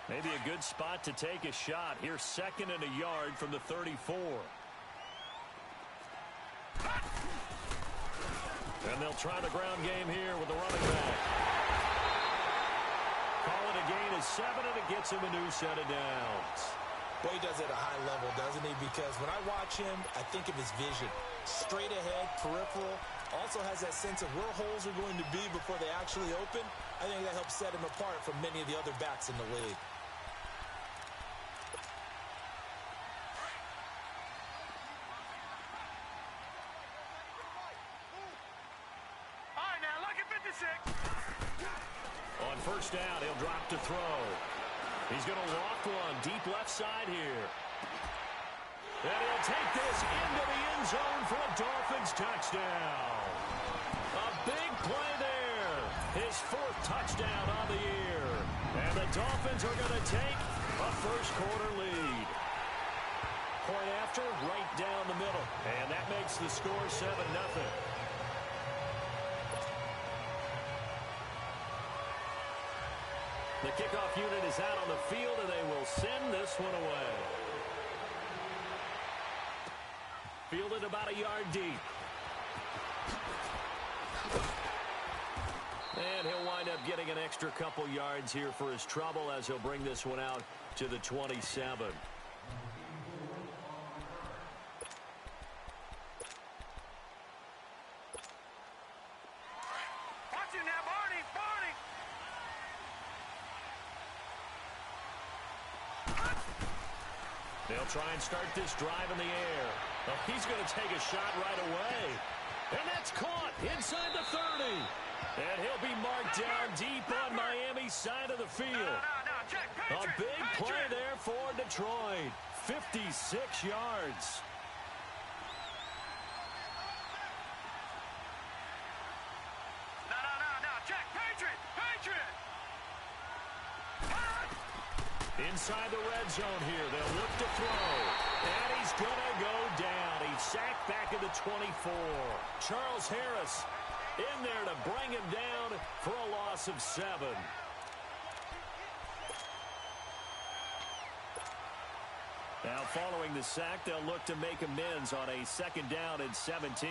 Maybe a good spot to take a shot. Here's 2nd and a yard from the 34. And they'll try the ground game here with the running back. Call it a gain of 7, and it gets him a new set of downs. Boy, he does it at a high level, doesn't he? Because when I watch him, I think of his vision. Straight ahead, peripheral. Also has that sense of where holes are going to be before they actually open. I think that helps set him apart from many of the other backs in the league. On first down, he'll drop to throw. He's going to loft one deep left side here. And he'll take this into the end zone for a Dolphins touchdown. A big play there. His 4th touchdown on the year. And the Dolphins are going to take a first-quarter lead. Point after, right down the middle. And that makes the score 7-0. The kickoff unit is out on the field, and they will send this one away. Fielded about a yard deep. And he'll wind up getting an extra couple yards here for his trouble as he'll bring this one out to the 27. They'll try and start this drive in the air. Oh, he's going to take a shot right away. And that's caught inside the 30. And he'll be marked down deep on Miami's side of the field. A big play there for Detroit. 56 yards. Inside the red zone here. They'll look to throw. And he's going to go down. He's sacked back at the 24. Charles Harris in there to bring him down for a loss of 7. Now following the sack, they'll look to make amends on a 2nd down and 17.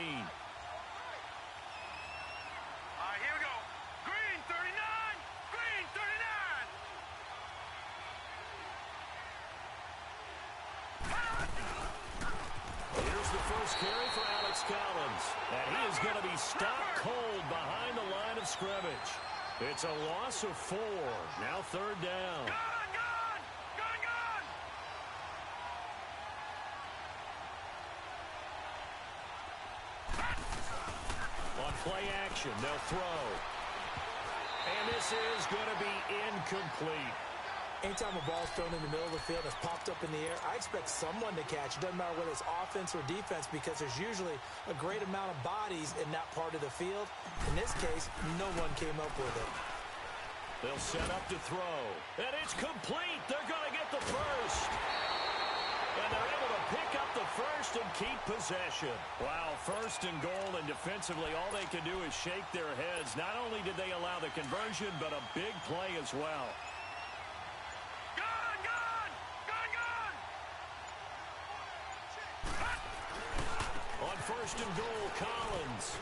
Carry for Alex Collins. And he is going to be stopped cold behind the line of scrimmage. It's a loss of 4. Now 3rd down. On play action, they'll throw. And this is going to be incomplete. Anytime a ball's thrown in the middle of the field and it's popped up in the air, I expect someone to catch. It doesn't matter whether it's offense or defense because there's usually a great amount of bodies in that part of the field. In this case, no one came up with it. They'll set up to throw. And it's complete. They're going to get the first. And they're able to pick up the first and keep possession. Wow, 1st and goal, and defensively all they can do is shake their heads. Not only did they allow the conversion, but a big play as well. On 1st and goal, Collins.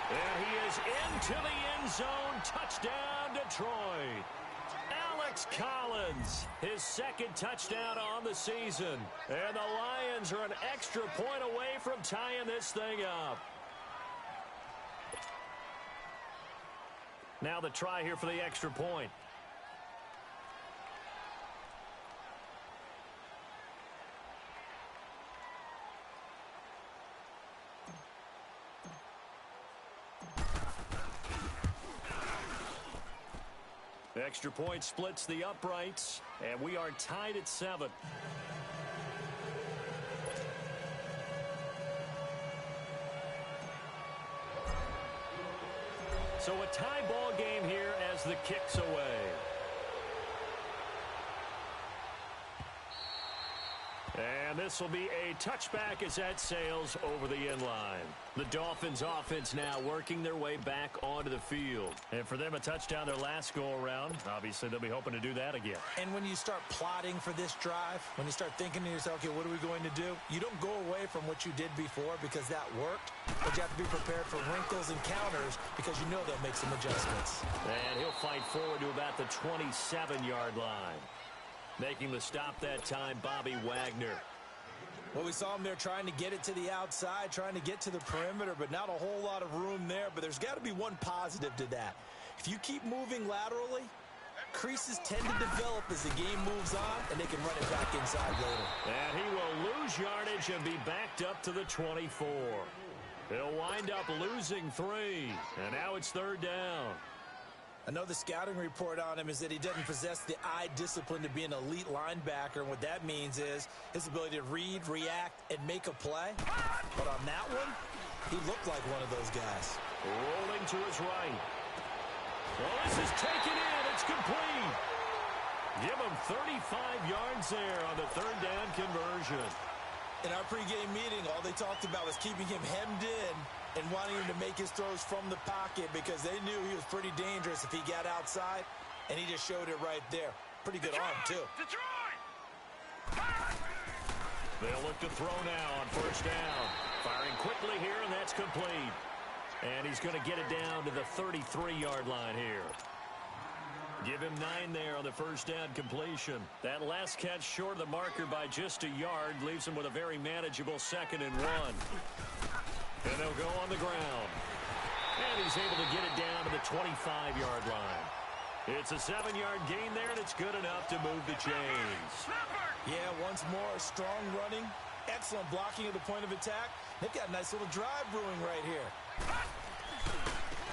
And he is into the end zone. Touchdown, Detroit. Alex Collins, his 2nd touchdown on the season. And the Lions are an extra point away from tying this thing up. Now the try here for the extra point. Extra point splits the uprights, and we are tied at 7. So a tie ball game here as the kick's away. And And this will be a touchback as that sails over the end line. The Dolphins offense now working their way back onto the field. And for them, a touchdown their last go-around. Obviously, they'll be hoping to do that again. And when you start plotting for this drive, when you start thinking to yourself, okay, what are we going to do? You don't go away from what you did before because that worked, but you have to be prepared for wrinkles and counters because you know they'll make some adjustments. And he'll fight forward to about the 27-yard line. Making the stop that time, Bobby Wagner. Well, we saw him there trying to get it to the outside, trying to get to the perimeter, but not a whole lot of room there. But there's got to be one positive to that. If you keep moving laterally, creases tend to develop as the game moves on, and they can run it back inside later. And he will lose yardage and be backed up to the 24. He'll wind up losing 3, and now it's 3rd down. I know the scouting report on him is that he doesn't possess the eye discipline to be an elite linebacker, and what that means is his ability to read, react, and make a play. But on that one, he looked like one of those guys. Rolling to his right. Well, this is taken in. It's complete. Give him 35 yards there on the 3rd down conversion. In our pregame meeting, all they talked about was keeping him hemmed in and wanting him to make his throws from the pocket because they knew he was pretty dangerous if he got outside, and he just showed it right there. Pretty good arm, too. They'll look to throw now on 1st down. Firing quickly here, and that's complete. And he's going to get it down to the 33-yard line here. Give him 9 there on the 1st down completion. That last catch short of the marker by just a yard leaves him with a very manageable 2nd and 1. And they'll go on the ground. And he's able to get it down to the 25-yard line. It's a 7-yard gain there, and it's good enough to move the chains. Yeah, once more, strong running, excellent blocking at the point of attack. They've got a nice little drive brewing right here.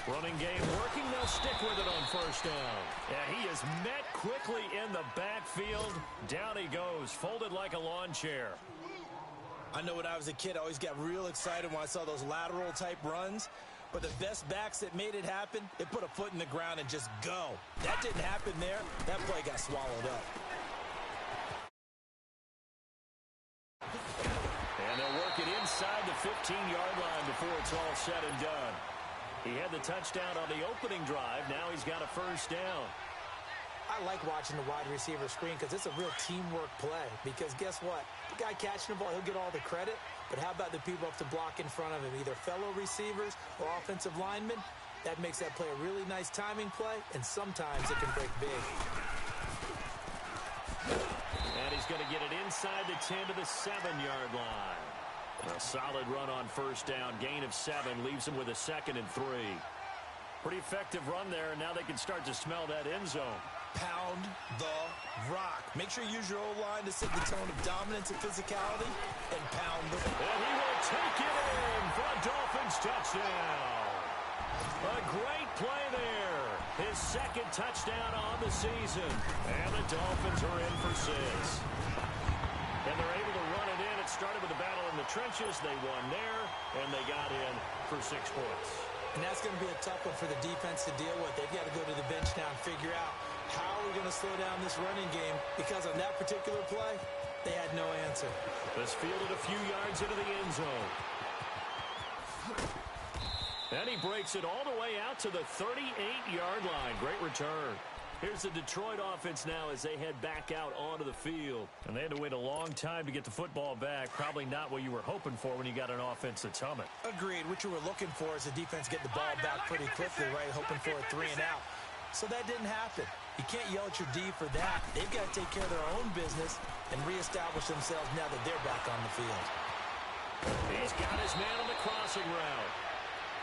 Running game working. They'll stick with it on 1st down. And he is met quickly in the backfield. Down he goes, folded like a lawn chair. I know when I was a kid, I always got real excited when I saw those lateral-type runs. But the best backs that made it happen, they put a foot in the ground and just go. That didn't happen there. That play got swallowed up. And they'll work it inside the 15-yard line before it's all said and done. He had the touchdown on the opening drive. Now he's got a 1st down. I like watching the wide receiver screen because it's a real teamwork play. Because guess what? The guy catching the ball, he'll get all the credit. But how about the people up to block in front of him, either fellow receivers or offensive linemen? That makes that play a really nice timing play, and sometimes it can break big. And he's going to get it inside the 10 to the 7-yard line. A solid run on 1st down. Gain of 7 leaves him with a 2nd and 3. Pretty effective run there, and now they can start to smell that end zone. Pound the rock. Make sure you use your O-line to set the tone of dominance and physicality, and pound the rock. And he will take it in for a Dolphins touchdown. A great play there. His 2nd touchdown on the season. And the Dolphins are in for 6. And they're able to run it in. It started with a battle in the trenches. They won there, and they got in for 6 points. And that's going to be a tough one for the defense to deal with. They've got to go to the bench now and figure out how we're going to slow down this running game, because on that particular play, they had no answer. This fielded a few yards into the end zone. And he breaks it all the way out to the 38-yard line. Great return. Here's the Detroit offense now as they head back out onto the field. And they had to wait a long time to get the football back. Probably not what you were hoping for when you got an offense that's humming. Agreed. What you were looking for is the defense get the ball back pretty quickly, right? Hoping for a 3 and out. So that didn't happen. You can't yell at your D for that. They've got to take care of their own business and reestablish themselves now that they're back on the field. He's got his man on the crossing route.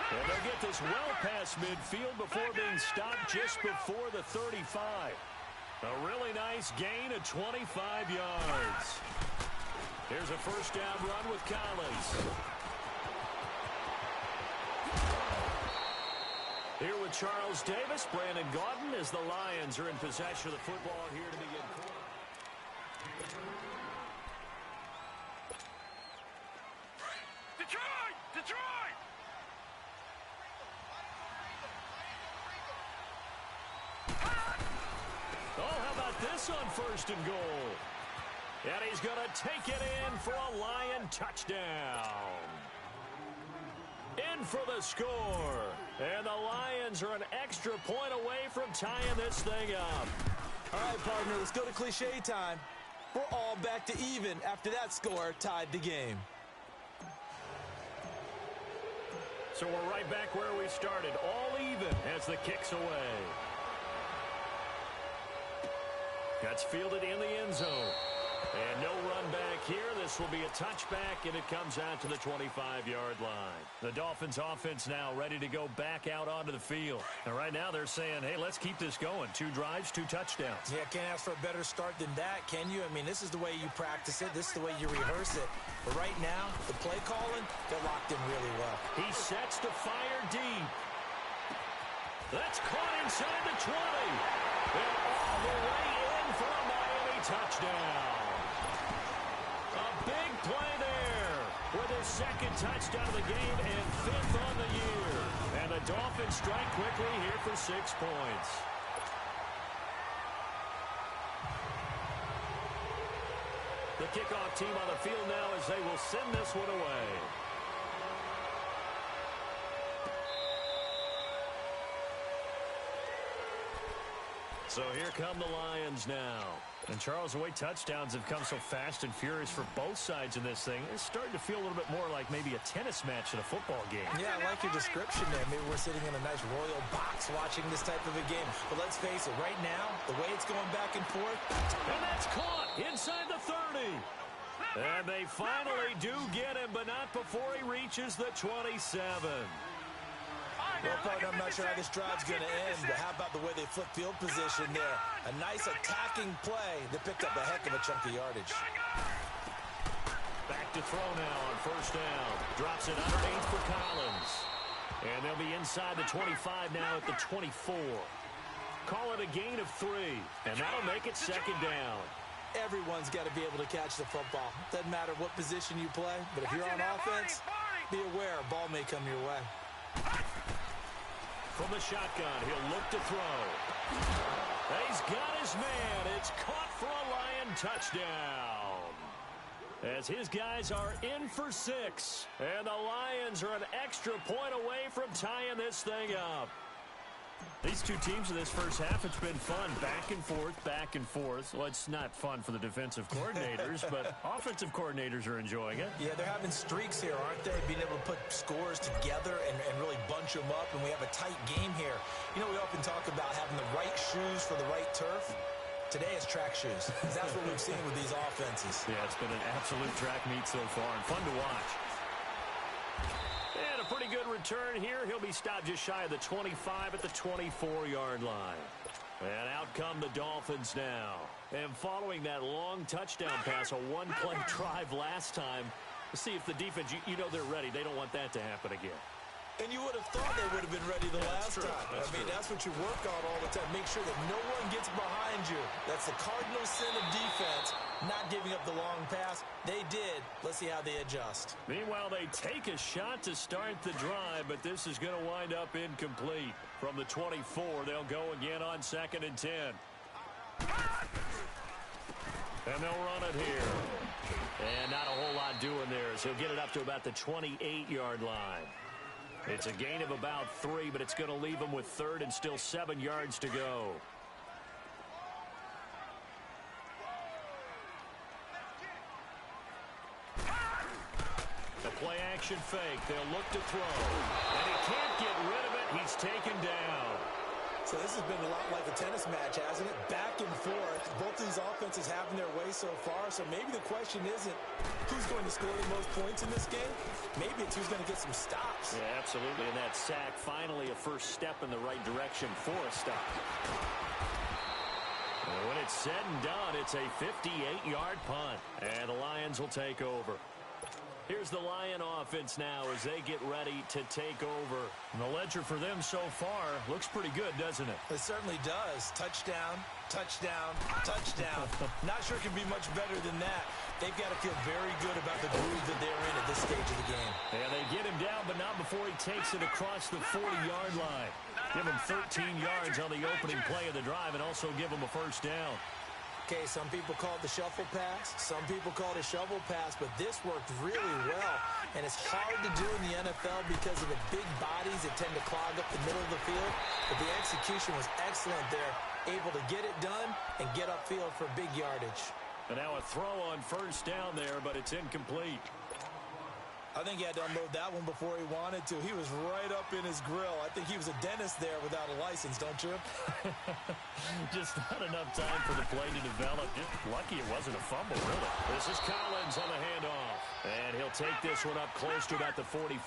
And they'll get this well past midfield before being stopped just before the 35. A really nice gain of 25 yards. Here's a 1st down run with Collins. Here with Charles Davis, Brandon Gaudin, as the Lions are in possession of the football here to begin quarter. Detroit! Detroit! Oh, how about this on 1st and goal? And he's going to take it in for a Lion touchdown. In for the score. And the Lions are an extra point away from tying this thing up. All right, partner, let's go to cliche time. We're all back to even after that score tied the game. So we're right back where we started, all even as the kick's away. That's fielded in the end zone. And no run back here. This will be a touchback, and it comes out to the 25-yard line. The Dolphins offense now ready to go back out onto the field. And right now they're saying, hey, let's keep this going. 2 drives, 2 touchdowns. Yeah, can't ask for a better start than that, can you? I mean, this is the way you practice it. This is the way you rehearse it. But right now, the play calling, they're locked in really well. He sets to fire deep. That's caught inside the 20. And all the way in for a Miami touchdown. A big play there with his 2nd touchdown of the game and 5th on the year. And the Dolphins strike quickly here for 6 points. The kickoff team on the field now as they will send this one away. So here come the Lions now. And, Charles, the way touchdowns have come so fast and furious for both sides in this thing, it's starting to feel a little bit more like maybe a tennis match in a football game. Yeah, I like your description there. Maybe we're sitting in a nice royal box watching this type of a game. But let's face it, right now, the way it's going back and forth. And that's caught inside the 30. And they finally do get him, but not before he reaches the 27. Well, partner, I'm not sure how this drive's going to end, but how about the way they flip field position there? A nice attacking play that picked up a heck of a chunk of yardage. Back to throw now on 1st down. Drops it underneath for Collins. And they'll be inside the 25 now at the 24. Call it a gain of 3, and that'll make it 2nd down. Everyone's got to be able to catch the football. Doesn't matter what position you play, but if you're on offense, be aware a ball may come your way. From the shotgun, he'll look to throw. He's got his man. It's caught for a Lion touchdown. As his guys are in for 6. And the Lions are an extra point away from tying this thing up. These two teams in this first half, it's been fun. Back and forth, back and forth. Well, it's not fun for the defensive coordinators, but offensive coordinators are enjoying it. Yeah, they're having streaks here, aren't they? Being able to put scores together and really bunch them up, and we have a tight game here. You know, we often talk about having the right shoes for the right turf. Today it's track shoes. That's what we've seen with these offenses. Yeah, it's been an absolute track meet so far, and fun to watch. And a pretty good return here. He'll be stopped just shy of the 25 at the 24-yard line. And out come the Dolphins now. And following that long touchdown pass, a one-play drive last time, see if the defense, you know they're ready. They don't want that to happen again. And you would have thought they would have been ready the last time. That's what you work on all the time. Make sure that no one gets behind you. That's the cardinal sin of defense, not giving up the long pass. They did. Let's see how they adjust. Meanwhile, they take a shot to start the drive, but this is going to wind up incomplete. From the 24, they'll go again on 2nd and 10. And they'll run it here. And not a whole lot doing there, so he'll get it up to about the 28-yard line. It's a gain of about 3, but it's going to leave them with 3rd and still 7 yards to go. The play-action fake. They'll look to throw. And he can't get rid of it. He's taken down. So this has been a lot like a tennis match, hasn't it? Back and forth. Both these offenses having their way so far. So maybe the question isn't who's going to score the most points in this game. Maybe it's who's going to get some stops. Yeah, absolutely. And that sack, finally a first step in the right direction for a stop. And when it's said and done, it's a 58-yard punt. And the Lions will take over. Here's the Lion offense now as they get ready to take over. And the ledger for them so far looks pretty good, doesn't it? It certainly does. Touchdown, touchdown, touchdown. Not sure it can be much better than that. They've got to feel very good about the groove that they're in at this stage of the game. And they get him down, but not before he takes it across the 40-yard line. Give him 13 yards on the opening play of the drive and also give him a first down. Okay, some people call it the shuffle pass. Some people call it a shovel pass, but this worked really well. And it's hard to do in the NFL because of the big bodies that tend to clog up the middle of the field. But the execution was excellent there, able to get it done and get upfield for big yardage. And now a throw on first down there, but it's incomplete. I think he had to unload that one before he wanted to. He was right up in his grill. I think he was a dentist there without a license, don't you? Just not enough time for the play to develop. Just lucky it wasn't a fumble, really. This is Collins on the handoff. And he'll take this one up close to about the 45.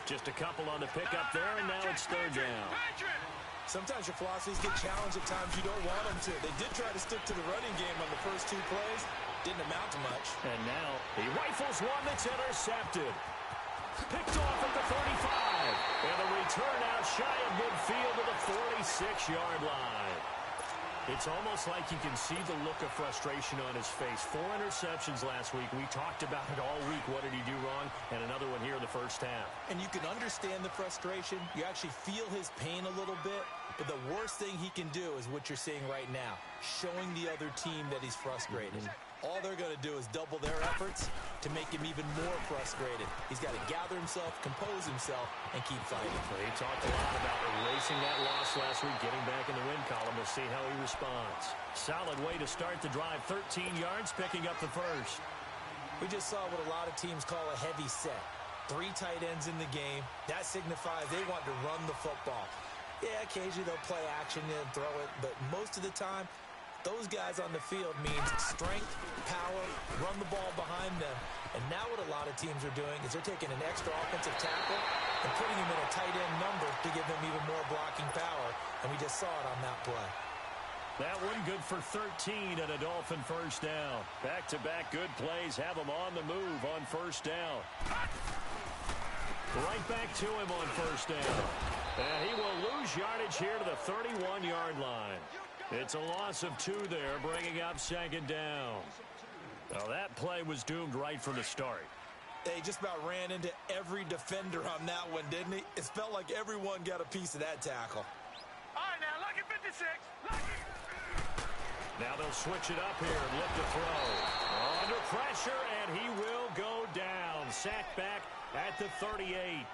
Just a couple on the pickup there, and now it's third down. Sometimes your philosophies get challenged at times you don't want them to. They did try to stick to the running game on the first 2 plays. Didn't amount to much. And now he rifles one that's intercepted. Picked off at the 35. And the return out shy of midfield to the 46-yard line. It's almost like you can see the look of frustration on his face. 4 interceptions last week. We talked about it all week. What did he do wrong? And another one here in the first half. And you can understand the frustration. You actually feel his pain a little bit. But the worst thing he can do is what you're seeing right now, showing the other team that he's frustrated. All they're going to do is double their efforts to make him even more frustrated. He's got to gather himself, compose himself, and keep fighting. Well, he talked a lot about erasing that loss last week, getting back in the win column. We'll see how he responds. Solid way to start the drive. 13 yards, picking up the first. We just saw what a lot of teams call a heavy set. 3 tight ends in the game. That signifies they want to run the football. Yeah, occasionally they'll play action and throw it, but most of the time, those guys on the field means strength, power, run the ball behind them. And now what a lot of teams are doing is they're taking an extra offensive tackle and putting him in a tight end number to give them even more blocking power. And we just saw it on that play. That one good for 13 and a Dolphin first down. Back-to-back good plays have him on the move on first down. Right back to him on first down. And he will lose yardage here to the 31-yard line. It's a loss of 2 there, bringing up second down. Now that play was doomed right from the start. They just about ran into every defender on that one, didn't he? It felt like everyone got a piece of that tackle. All right, now, lucky 56. Lucky. Now they'll switch it up here and look to throw. Under pressure, and he will go down. Sacked back at the 38.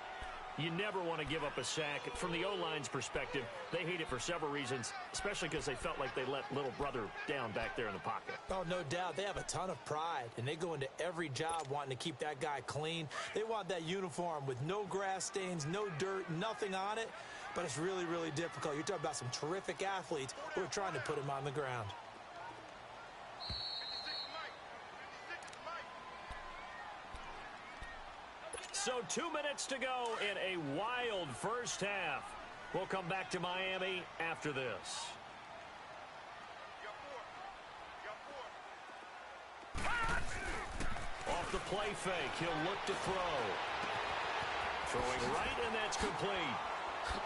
You never want to give up a sack. From the O-line's perspective, they hate it for several reasons, especially because they felt like they let little brother down back there in the pocket. Oh, no doubt. They have a ton of pride, and they go into every job wanting to keep that guy clean. They want that uniform with no grass stains, no dirt, nothing on it, but it's really, really difficult. You're talking about some terrific athletes who are trying to put him on the ground. So 2 minutes to go in a wild first half. We'll come back to Miami after this. Off the play fake, he'll look to throw. Throwing right, and that's complete.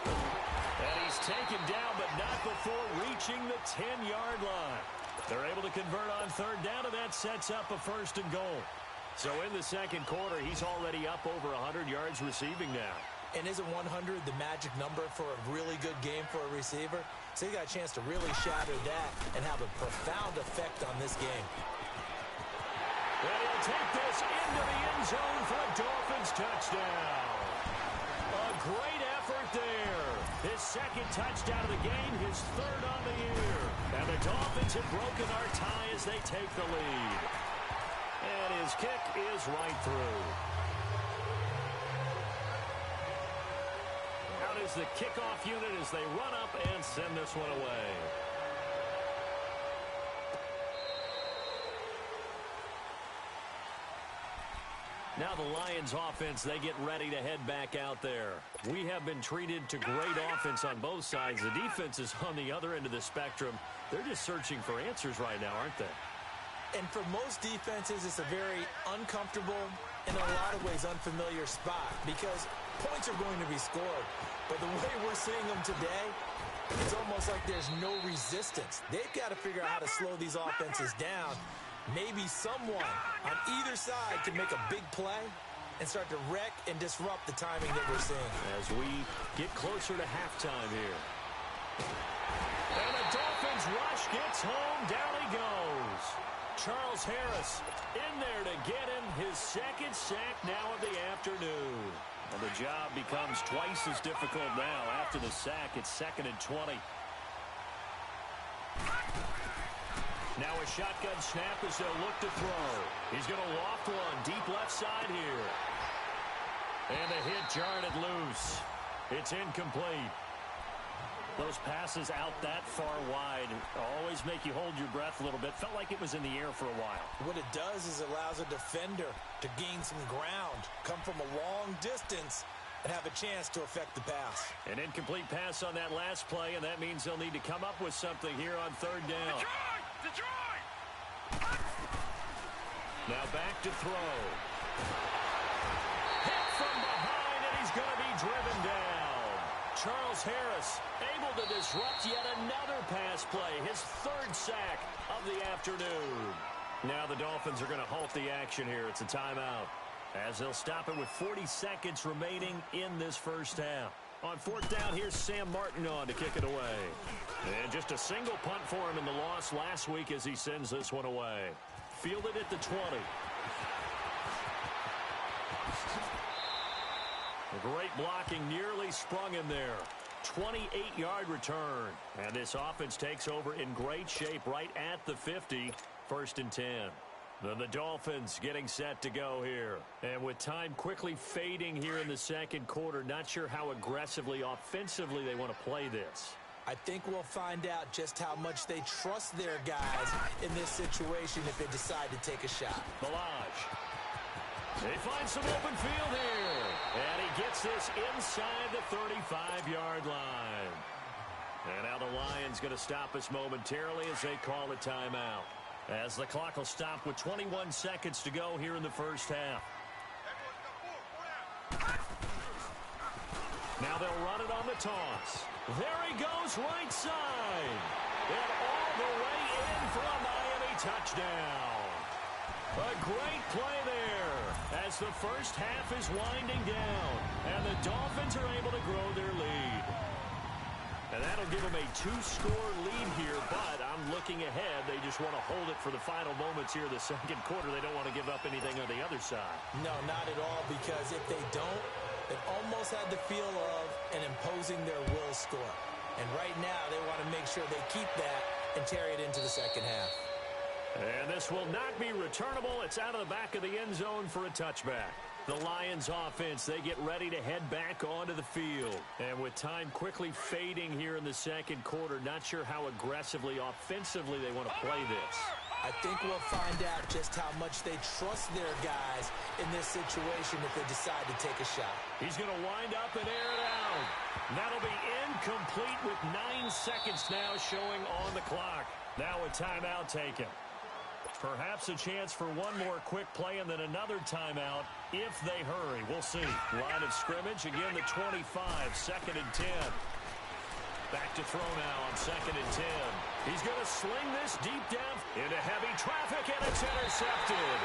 And he's taken down, but not before reaching the 10-yard line. They're able to convert on third down, and that sets up a first and goal. So in the second quarter, he's already up over 100 yards receiving now. And isn't 100 the magic number for a really good game for a receiver? So he got a chance to really shatter that and have a profound effect on this game. And he'll take this into the end zone for a Dolphins touchdown. A great effort there. His second touchdown of the game, his third on the year. And the Dolphins have broken our tie as they take the lead. And his kick is right through. Out is the kickoff unit as they run up and send this one away. Now the Lions offense, they get ready to head back out there. We have been treated to great offense on both sides. The defense is on the other end of the spectrum. They're just searching for answers right now, aren't they? And for most defenses, it's a very uncomfortable, in a lot of ways, unfamiliar spot because points are going to be scored. But the way we're seeing them today, it's almost like there's no resistance. They've got to figure out how to slow these offenses down. Maybe someone on either side can make a big play and start to wreck and disrupt the timing that we're seeing. As we get closer to halftime here. And the Dolphins rush gets home. Down he goes. Charles Harris in there to get him his second sack now of the afternoon. And the job becomes twice as difficult now after the sack. It's 2nd and 20. Now a shotgun snap as they'll look to throw. He's going to loft one deep left side here. And the hit jarred it loose. It's incomplete. Those passes out that far wide always make you hold your breath a little bit. Felt like it was in the air for a while. What it does is it allows a defender to gain some ground, come from a long distance, and have a chance to affect the pass. An incomplete pass on that last play, and that means they'll need to come up with something here on 3rd down. Detroit! Now back to throw. Hit from behind, and he's going to be driven down. Charles Harris able to disrupt yet another pass play, his 3rd sack of the afternoon. Now the Dolphins are going to halt the action here. It's a timeout as they'll stop it with 40 seconds remaining in this first half. On 4th down, here's Sam Martin on to kick it away. And just a single punt for him in the loss last week as he sends this one away. Fielded at the 20. The great blocking nearly sprung him there. 28-yard return. And this offense takes over in great shape right at the 50. 1st and 10. Then the Dolphins getting set to go here. And with time quickly fading here in the 2nd quarter, not sure how aggressively, offensively they want to play this. I think we'll find out just how much they trust their guys in this situation if they decide to take a shot. Ballage. They find some open field here. And he gets this inside the 35-yard line. And now the Lions going to stop us momentarily as they call a timeout. As the clock will stop with 21 seconds to go here in the first half. Now they'll run it on the toss. There he goes right side. And all the way in for a Miami touchdown. A great play there as the first half is winding down. And the Dolphins are able to grow their lead. And that'll give them a 2-score lead here, but I'm looking ahead. They just want to hold it for the final moments here in the 2nd quarter. They don't want to give up anything on the other side. No, not at all, because if they don't, it almost had the feel of an imposing their will score. And right now, they want to make sure they keep that and carry it into the 2nd half. And this will not be returnable. It's out of the back of the end zone for a touchback. The Lions offense, they get ready to head back onto the field. And with time quickly fading here in the 2nd quarter, not sure how aggressively, offensively they want to play this. I think we'll find out just how much they trust their guys in this situation if they decide to take a shot. He's going to wind up and air it out. That'll be incomplete with 9 seconds now showing on the clock. Now a timeout taken. Perhaps a chance for one more quick play and then another timeout if they hurry. We'll see. Line of scrimmage, again the 25, 2nd and 10. Back to throw now on 2nd and 10. He's going to sling this deep down into heavy traffic, and it's intercepted.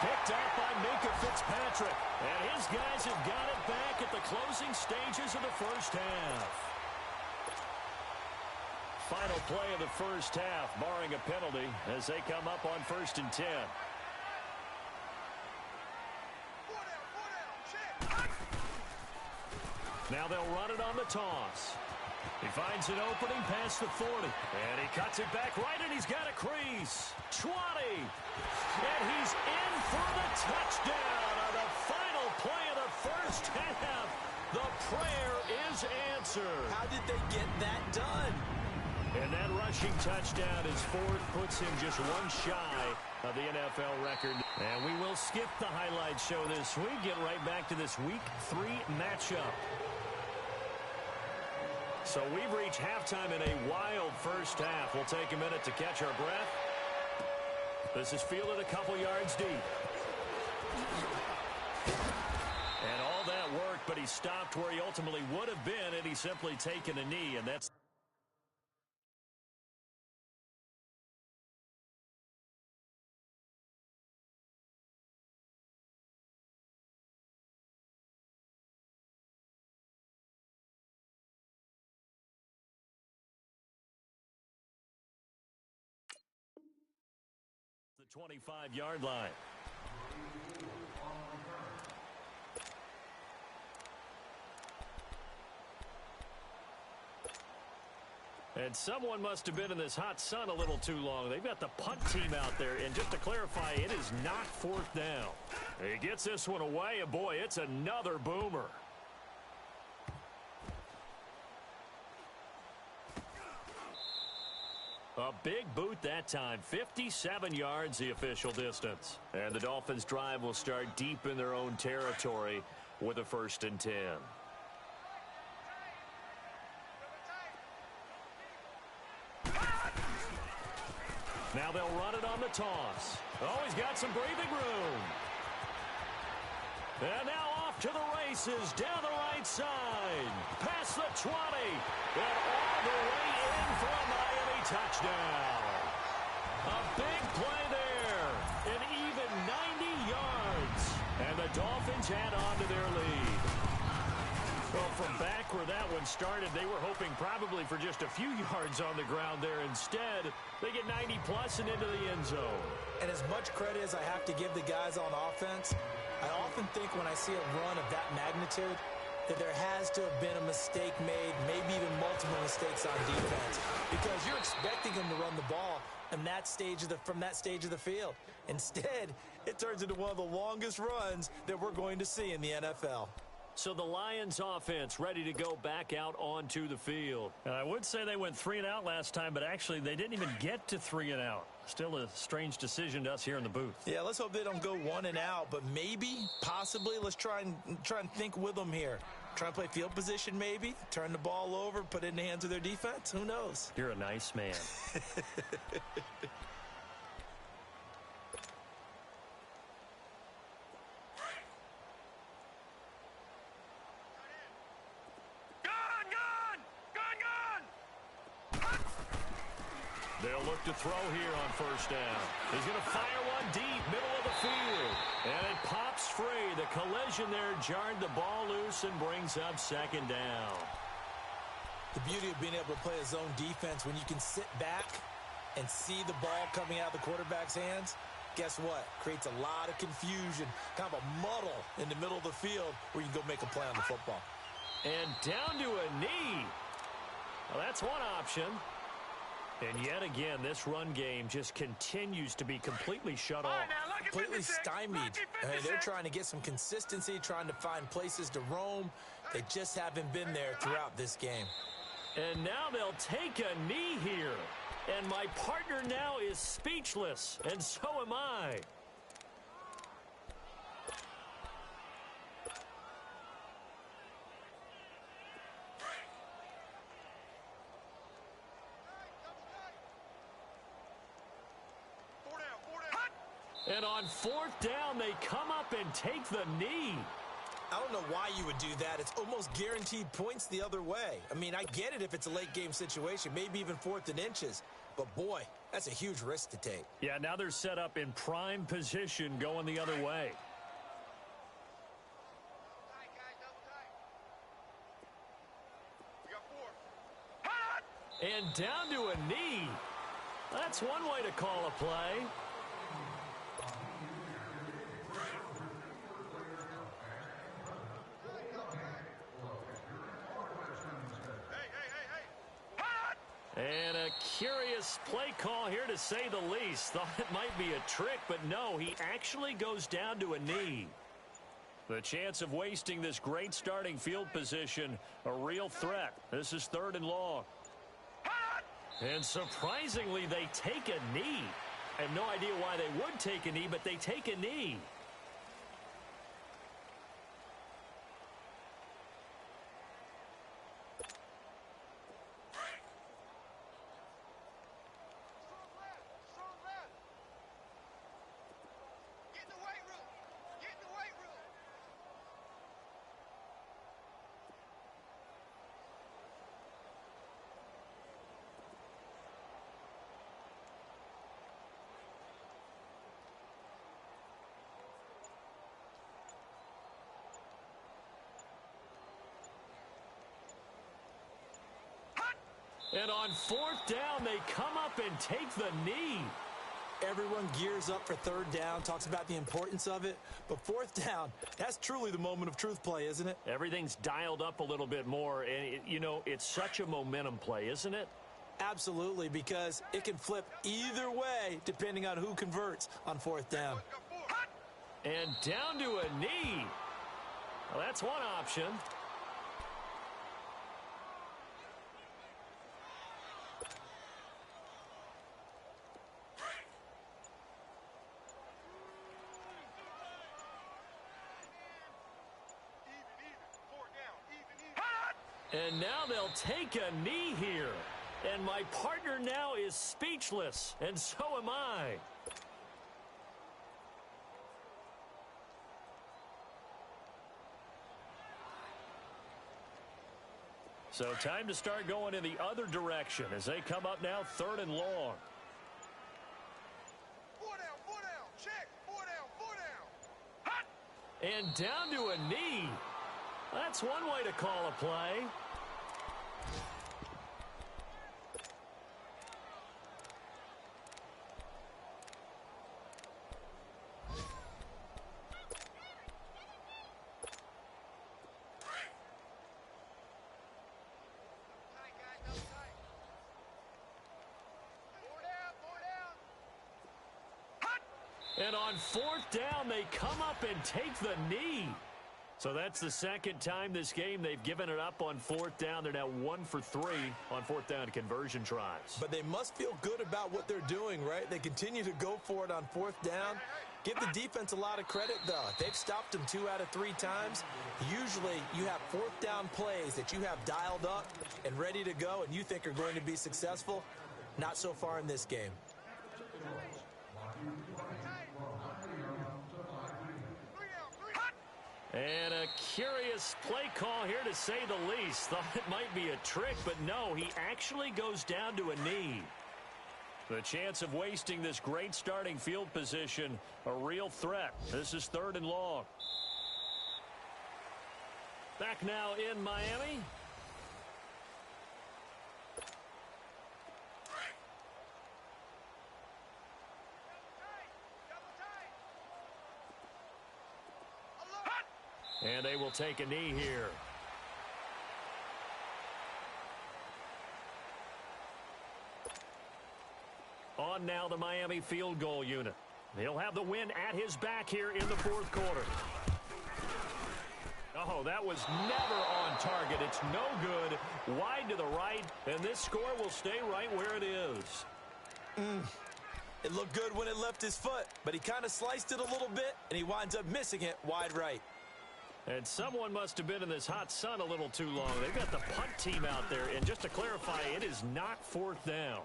Picked up by Minkah Fitzpatrick. And his guys have got it back at the closing stages of the first half. Final play of the first half, barring a penalty, as they come up on 1st and 10. Now they'll run it on the toss. He finds an opening past the 40. And he cuts it back right, and he's got a crease. 20. And he's in for the touchdown on the final play of the first half. The prayer is answered. How did they get that done? And that rushing touchdown is 4th, puts him just one shy of the NFL record. And we will skip the highlight show this week, get right back to this Week 3 matchup. So we've reached halftime in a wild first half. We'll take a minute to catch our breath. This is fielded a couple yards deep. And all that work, but he stopped where he ultimately would have been had he simply taken a knee, and that's 25-yard line. And someone must have been in this hot sun a little too long. They've got the punt team out there. And just to clarify, it is not fourth down. He gets this one away, and boy, it's another boomer. A big boot that time. 57 yards the official distance. And the Dolphins' drive will start deep in their own territory with a 1st and 10. Now they'll run it on the toss. Oh, he's got some breathing room. And now off to the races, down the right side. Past the 20. And all the way in for a Miami touchdown. A big play there. An even 90 yards. And the Dolphins add on to their lead. Well, from back where that one started, they were hoping probably for just a few yards on the ground there. Instead, they get 90-plus and into the end zone. And as much credit as I have to give the guys on offense, I often think when I see a run of that magnitude that there has to have been a mistake made, maybe even multiple mistakes on defense, because you're expecting them to run the ball from that stage of the field. Instead, it turns into one of the longest runs that we're going to see in the NFL. So the Lions offense ready to go back out onto the field. And I would say they went 3 and out last time, but actually they didn't even get to 3 and out. Still a strange decision to us here in the booth. Yeah, let's hope they don't go 1 and out, but maybe, possibly, let's try and think with them here. Try and play field position maybe, turn the ball over, put it in the hands of their defense. Who knows? You're a nice man. They'll look to throw here on 1st down. He's going to fire one deep, middle of the field. And it pops free. The collision there jarred the ball loose and brings up 2nd down. The beauty of being able to play a zone defense when you can sit back and see the ball coming out of the quarterback's hands, guess what? Creates a lot of confusion, kind of a muddle in the middle of the field where you can go make a play on the football. And down to a knee. Well, that's one option. And yet again, this run game just continues to be completely shut off. Completely stymied. They're trying to get some consistency, trying to find places to roam. They just haven't been there throughout this game. And now they'll take a knee here. And my partner now is speechless, and so am I. And on 4th down, they come up and take the knee. I don't know why you would do that. It's almost guaranteed points the other way. I mean, I get it if it's a late game situation, maybe even 4th and inches. But, boy, that's a huge risk to take. Yeah, now they're set up in prime position going the other way. And down to a knee. That's one way to call a play. And a curious play call here, to say the least. Thought it might be a trick, but no, he actually goes down to a knee. The chance of wasting this great starting field position, a real threat. This is 3rd and long. And surprisingly, they take a knee. I have no idea why they would take a knee, but they take a knee. And on 4th down, they come up and take the knee. everyone gears up for third down, talks about the importance of it. But fourth down, that's truly the moment of truth play, isn't it? Everything's dialed up a little bit more. And, it's such a momentum play, isn't it? Absolutely, because it can flip either way depending on who converts on fourth down. And down to a knee. Well, that's one option. And now they'll take a knee here. And my partner now is speechless, and so am I. So time to start going in the other direction as they come up now 3rd and long. 4 down, check, 4 down. Hot. And down to a knee. That's one way to call a play. And on 4th down, they come up and take the knee. So that's the second time this game they've given it up on 4th down. They're now 1 for 3 on 4th down conversion tries. But they must feel good about what they're doing, right? They continue to go for it on 4th down. Give the defense a lot of credit, though. They've stopped them 2 out of 3 times. Usually, you have 4th down plays that you have dialed up and ready to go and you think are going to be successful. Not so far in this game. And a curious play call here, to say the least. Thought it might be a trick, but no, he actually goes down to a knee. The chance of wasting this great starting field position, a real threat. This is 3rd and long. Back now in Miami. And they will take a knee here. On now the Miami field goal unit. He'll have the win at his back here in the 4th quarter. Oh, that was never on target. It's no good. Wide to the right, and this score will stay right where it is. It looked good when it left his foot, but he kind of sliced it a little bit, and he winds up missing it wide right. And someone must have been in this hot sun a little too long. They've got the punt team out there, and just to clarify, it is not 4th down.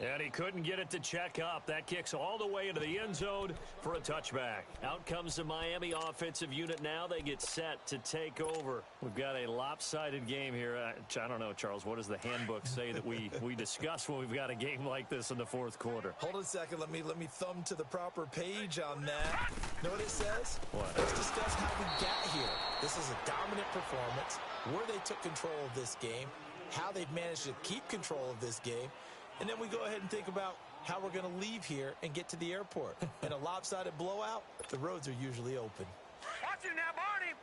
And he couldn't get it to check up. That kicks all the way into the end zone for a touchback. Out comes the Miami offensive unit now. They get set to take over. We've got a lopsided game here. I don't know, Charles, what does the handbook say that we discuss when we've got a game like this in the 4th quarter? Hold on a second. Let me thumb to the proper page on that. Know what it says? What? Let's discuss how we got here. This is a dominant performance, where they took control of this game, how they've managed to keep control of this game, and then we go ahead and think about how we're going to leave here and get to the airport. In a lopsided blowout, the roads are usually open. Watch it now, Barney!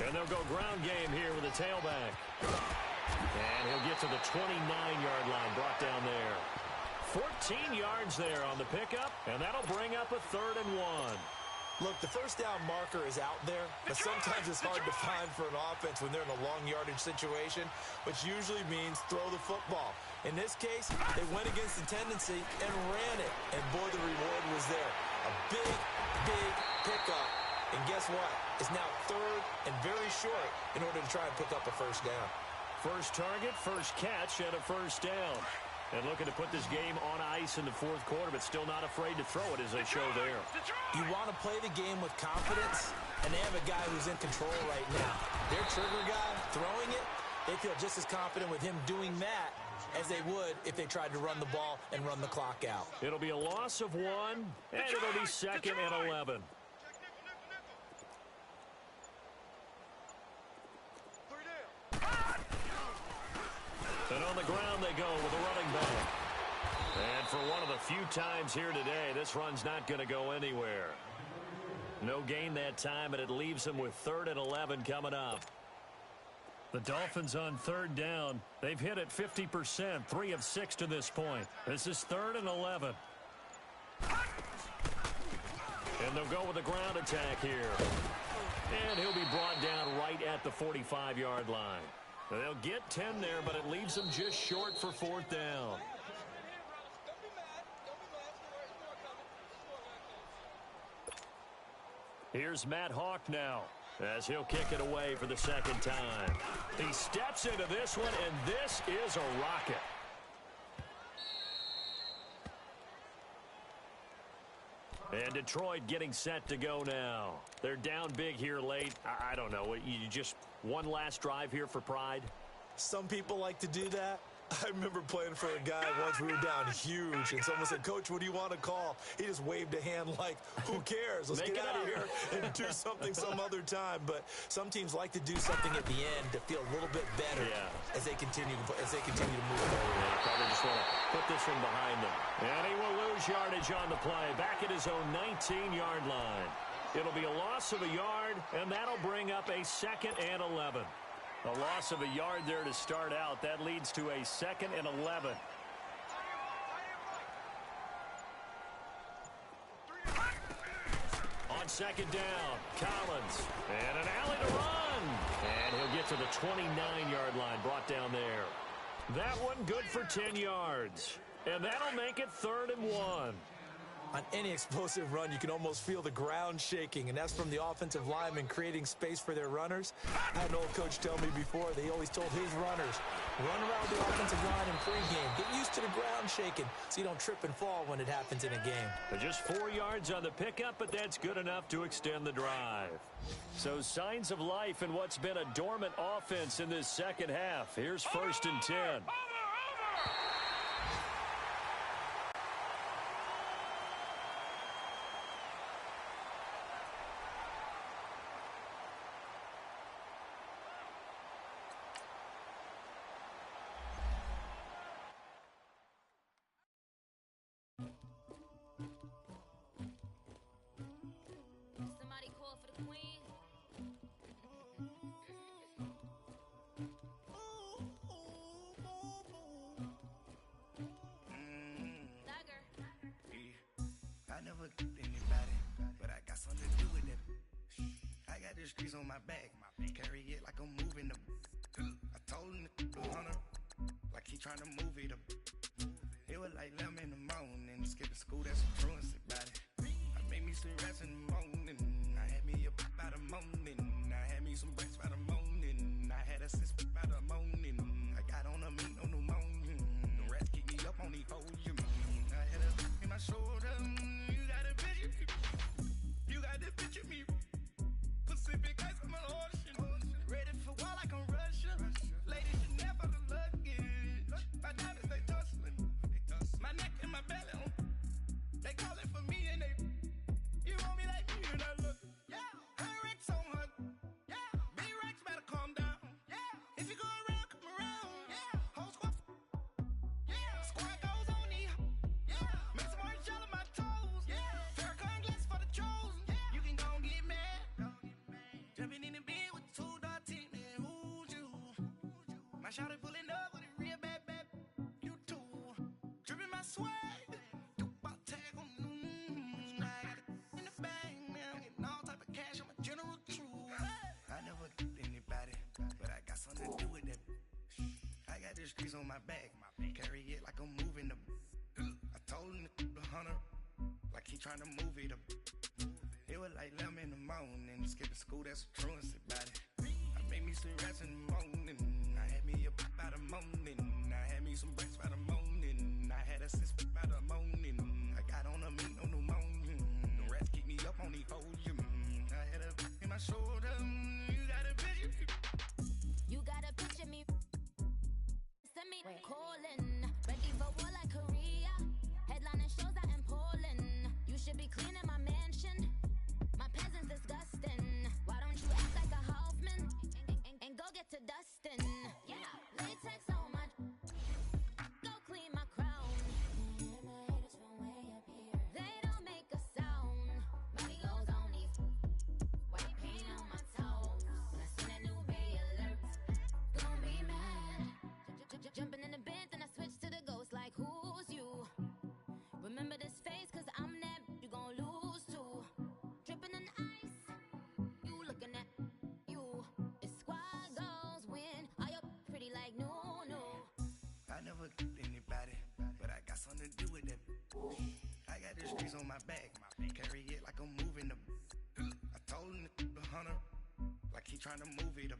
And they'll go ground game here with a tailback. And he'll get to the 29-yard line, brought down there. 14 yards there on the pickup, and that'll bring up a 3rd and 1. Look, the first down marker is out there, but sometimes it's hard to find for an offense when they're in a long yardage situation, which usually means throw the football. In this case, they went against the tendency and ran it, and boy, the reward was there. A big, big pickup, and guess what? It's now 3rd and very short in order to try and pick up a first down. First target, first catch, and a first down. And looking to put this game on ice in the 4th quarter, but still not afraid to throw it as they show there. You want to play the game with confidence, and they have a guy who's in control right now. Their trigger guy throwing it, they feel just as confident with him doing that as they would if they tried to run the ball and run the clock out. It'll be a loss of 1, and it'll be 2nd and 11. And on the ground they go with a running back. And for one of the few times here today, this run's not going to go anywhere. No gain that time, and it leaves them with 3rd and 11 coming up. The Dolphins on 3rd down. They've hit it 50%, 3 of 6 to this point. This is 3rd and 11. And they'll go with a ground attack here. And he'll be brought down right at the 45-yard line. They'll get 10 there, but it leaves them just short for 4th down. Here's Matt Hawk now, as he'll kick it away for the 2nd time. He steps into this one, and this is a rocket. And Detroit getting set to go now. They're down big here late. I don't know. You just one last drive here for pride? Some people like to do that. I remember playing for a guy once. We were down huge, and someone said, "Coach, what do you want to call?" He just waved a hand like, "Who cares? Let's get out of here and do something some other time." But some teams like to do something at the end to feel a little bit better as they continue to move forward. Yeah, probably just want to put this one behind them. And he will lose yardage on the play, back at his own 19-yard line. It'll be a loss of a yard, and that'll bring up a 2nd and 11. A loss of a yard there to start out. That leads to a 2nd and 11. On 2nd down, Collins. And an alley to run. And he'll get to the 29-yard line, brought down there. That one good for 10 yards. And that'll make it 3rd and 1. On any explosive run, you can almost feel the ground shaking, and that's from the offensive linemen creating space for their runners. I had an old coach tell me before, they always told his runners, run around the offensive line in pregame. Get used to the ground shaking so you don't trip and fall when it happens in a game. Just 4 yards on the pickup, but that's good enough to extend the drive. So signs of life in what's been a dormant offense in this second half. Here's 1st and 10. Somebody call for the queen. Dagger. I never did anybody, but I got something to do with it. I got the streets on my back, carry it like I'm moving them. I told him to hunter, like he trying to move it up. It was like 11 in the morning, skipping school, that's a truancy about it. I made me some rest in the morning, I had me up by the morning, I had me some breaks by the morning, I had a sis by the morning, I got on a meat on the morning, the rats keep me up on the podium, I had a in my shoulder, you got a picture me, you got the picture me, Pacific ice on my ocean, ready for war like I'm Russian, ladies should never the luggage, my diamonds they tussling, my neck and my belly on, they calling for me and they, you want me like me and I look, yeah, her Rex on her, yeah, big Rex better calm down, yeah, if you go around, come around, yeah, whole squad, yeah, squad goes on me, yeah, make some orange gel on my toes, yeah, Farrakhan glass for the chosen, yeah, you can go and get mad, jumping in the bed with 2 dark teeth, man, who's you, my shawty pulling up with a real bad, you too, dripping my swag, streets on my back, carry it like I'm moving them. I told him to hunter, like he trying to move it up. It was like 11 in the morning, skipping school, that's a truancy about it. I made me some rest in the morning, I had me up by the morning, I had me some breaks by the morning, I had a sis by the morning, I got on a meat on the morning, the rats keep me up on the podium, I had a in my shoulder, you got a picture me. You gotta picture me. Send me calling, ready for war like Korea. Headlining shows out in Poland. You should be cleaning my mansion. My peasants disgusting. Why don't you act like a Hoffman and go get to the streets on my back. Carry it like I'm moving the. I told him the hunter, like he trying to move it up.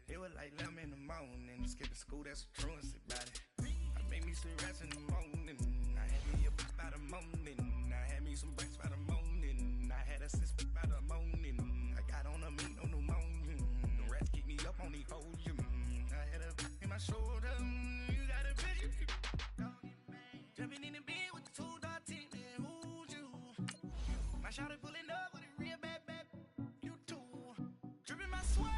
It was like 11 in the morning, skipping school, that's a truancy about it. I made me some rats in the morning, I had me a pop by the morning, I had me some bricks by the morning, I had a sis by the morning, I got on a meat, no pneumonia, the rats keep me up on the podium, I had a in my shoulder, you got a bitch, jumping in the bed with the 2 dot team, man, who's you? My shawty pulling up with a real bad, you too, dripping my sweat.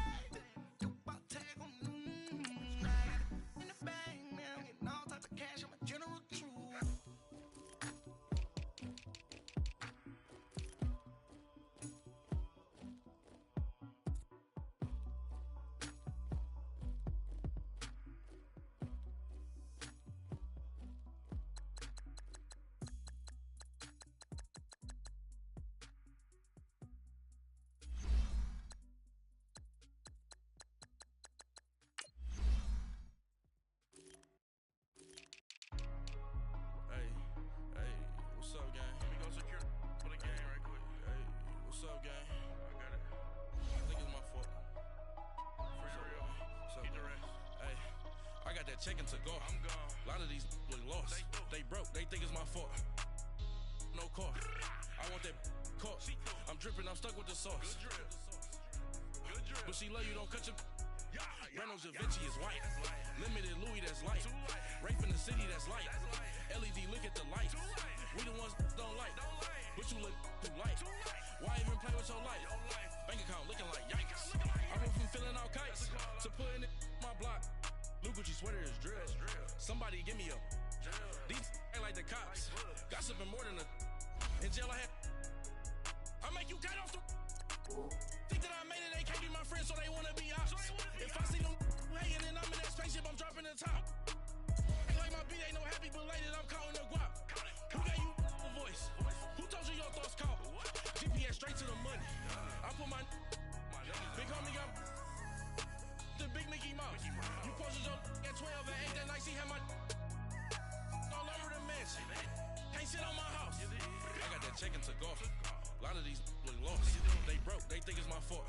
Checking to go. I'm gone. A lot of these look lost. They broke. They think it's my fault. No cost. I want that caught. I'm dripping. I'm stuck with the sauce. Good drip. But she love you. Don't cut your. Reynolds Da Vinci is white. Limited Louis that's light. Rape in the city that's light. LED look at the light. We the ones don't like. But you look too light. Why even play with your life? Bank account looking like yikes. I went from filling out kites to putting it in my block. New Gucci sweater is drill. Somebody give me a. These ain't like the cops. Gossiping more than a. In jail I had. I make you cut off the. Think that I made it, they can't be my friends, so they wanna be ops. If I see them hating and I'm in that spaceship, I'm dropping the top. Ain't like my beat, ain't no happy belated, I'm counting the guap. Who gave you a voice? Who told you your thoughts count? GPS straight to the money. I put my big homie got the big Mickey Mouse. You posted your at 12 and 8 that night, she had my all over the mansion. Can't sit on my house. I got that check into golf. A lot of these look lost. They broke, they think it's my fault.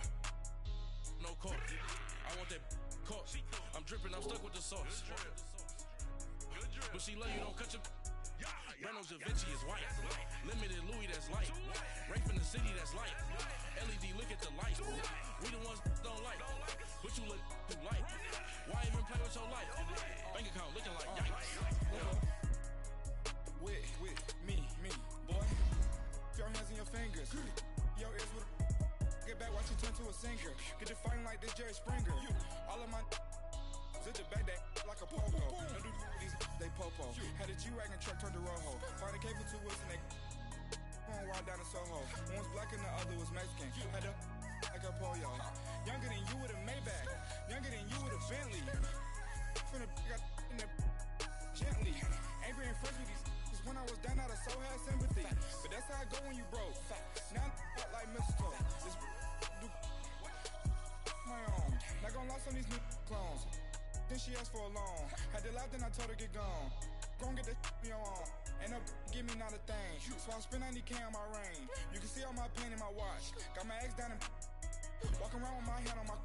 No court. I want that caught. I'm dripping, I'm stuck with the sauce. But she love you, don't cut your. Reynolds Da Vinci is white. Limited Louis that's light. Rape in the city that's light. LED look at the light. We the ones don't like. But you look too light. Why even play with your life? Bank account looking like yikes. With me, boy. Your hands in your fingers. Your ears with get back, watch you turn to a singer. Get to fighting like this Jerry Springer. All of my zip the back that like a pogo. No do these they popo. Had a G-Wagon truck turned to Rojo. Find a cable 2 wheels and they going wild down in Soho. One was black and the other was Mexican. Had a like a pollo. Younger than you with a Maybach. Younger than you with a Bentley. From the got in the gently. Ain't been friends with these. When I was down out of so had sympathy. But that's how I go when you broke. Now I'm like mistletoe. This do my own. Not gonna lost on these new clones. Then she asked for a loan. Had to laugh, then I told her get gone. Gon' get that me on. Ain't no give me not a thing. So I spend 90K on my range. You can see all my pain in my watch. Got my ex down and walking around with my hand on my.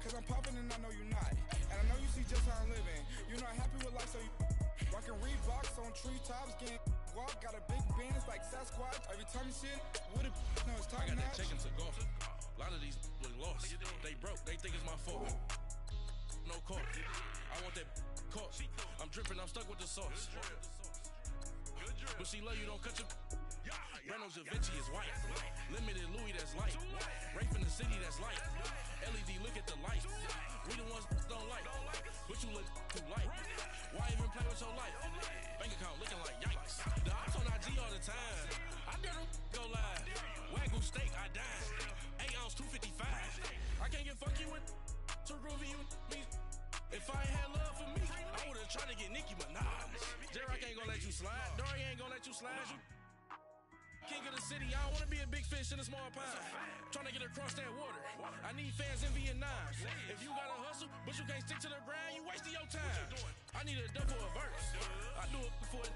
Cause I'm popping and I know you not. And I know you see just how I'm living. You're not happy with life, so you rockin' Reeboks on treetops, getting walk. Got a big Benz like Sasquatch. Every time you see it, with a no, it's top I got notch. that check into golf. A lot of these look lost. They broke, they think it's my fault. No court. I want that caught. I'm dripping, I'm stuck with the sauce. But she love you, don't cut your. Reynolds Da Vinci is white. Limited Louis that's light. Rape in the city that's light. LED look at the light. We the ones don't like. But you look too light. Why even play with your life? Bank account looking like yikes. The ops on IG all the time. I dare them go live. Wagyu steak, I dine. 8 ounce, 255. I can't get funky with to groovy you me. If I ain't had love for me, I would've tried to get Nicki Minaj. J-Rock ain't gonna let you slide. Dory ain't gonna let you slide. You king of the city, I don't wanna be a big fish in a small pond. Trying to get across that water. I need fans in Vietnam. If you gotta hustle, but you can't stick to the grind, you wasting your time. I need a double a verse. I do it before